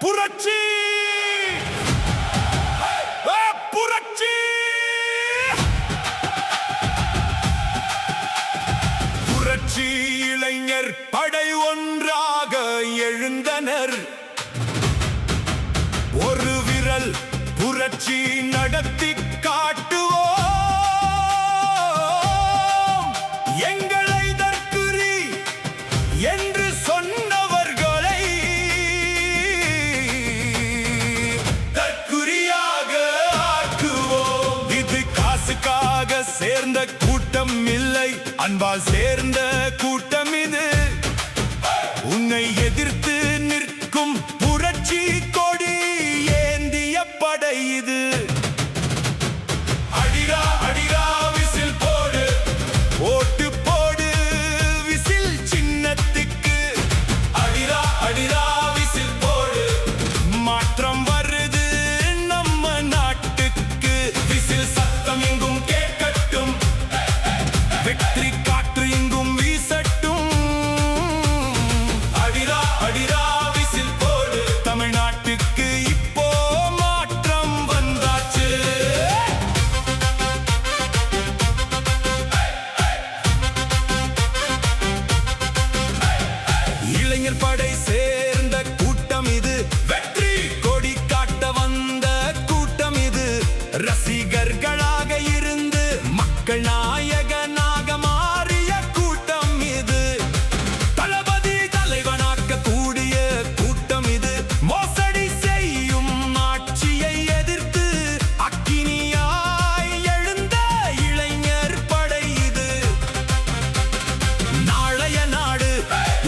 புரட்சி புரட்சி புரட்சி இளைஞர் படை ஒன்றாக எழுந்தனர். ஒரு விரல் புரட்சி நடத்தி காட்டுவோம். எங்களை தற்குறி என்று சொன்னவர்களை தற்குறியாக ஆக்குவோம். இது காசுக்காக சேர்ந்த கூட்டம் இல்லை, அன்பால் சேர்ந்த கூட்டம் இது. உன்னை எதிர்த்து நிற்கும் புரட்சி கொடி ஏந்திய படை இது. அடிரா அடிரா விசில் போடு, ஓட்டு போடு விசில் சின்னத்துக்கு. அடிரா அடிரா விசில் போடு, மாற்றம் வருது நம்ம நாட்டுக்கு. விசில் சத்தம் எங்கும் கேட்கட்டும், வெற்றி காற்று எங்கும் வீசட்டும். அடிரா அடிரா விசில் போடு, தமிழ்நாட்டுக்கு இப்போ மாற்றம் வந்தாச்சு. இளைஞர் படை சேர்ந்த கூட்டம் இது, வெற்றி கொடி காட்ட வந்த கூட்டம் இது. ரசிகர்களாக இருந்து மக்கள் நாயகனாக மாறிய கூட்டம் இது. தளபதி தலைவனாக்க கூடிய கூட்டம் இது. மோசடி செய்யும் ஆட்சியை எதிர்த்து அக்கினியாய் எழுந்த இளைஞர் படை இது. நாளைய நாடு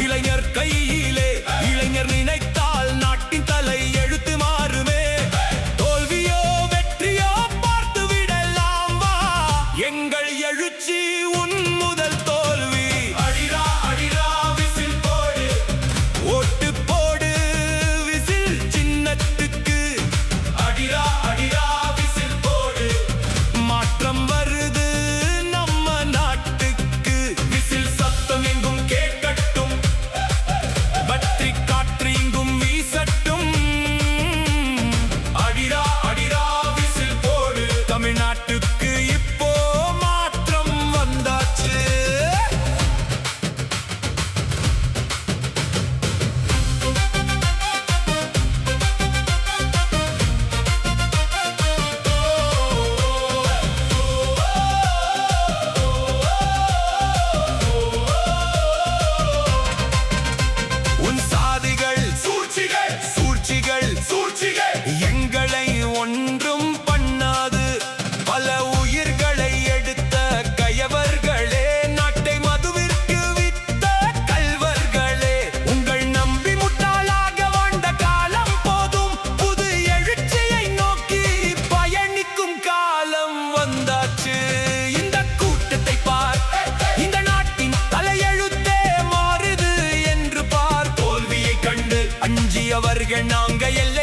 இளைஞர் கையிலே, இளைஞர் நினைத்தால் நாட்டின் தலை எழுத்து மாறுமே. தோல்வியோ வெற்றியோ பார்த்து விடலாம் வா, எங்கள் எழுச்சி உன் முதல் தோல்வி. அடிரா அடிரா விசில் போடு, ஓட்டு போடு விசில் சின்னத்துக்கு. அடிரா அடிரா விசில் போடு, மாற்றம் வருது நம்ம நாட்டுக்கு. விசில் சத்தம் எங்கும் கேட்கட்டும், பற்றி காற்று எங்கும் வீசட்டும். அடிரா அடிரா விசில் போடு, தமிழ்நாட்டுக்கு இப்போ மாற்றம் வந்தாச்சு. உன் சாதிகள் சூழ்ச்சிகள் சூழ்ச்சிகள் சூழ்ச்சிகள் எங்களை ஒன்றும் பண்ணாது. பல உயிர்களை எடுத்த கயவர்களே, நாட்டை மதுவிற்கு வித்த கள்வர்களே, உங்கள் நம்பி முட்டாளாக வாழ்ந்த காலம் போதும். புது எழுச்சியை நோக்கி பயணிக்கும் காலம் வந்தாச்சு. இந்த கூட்டத்தை பார், இந்த நாட்டின் தலையெழுத்தே மாறுது என்று பார். தோல்வியை கண்டு அஞ்சியவர்கள் நாங்க எல்லாம்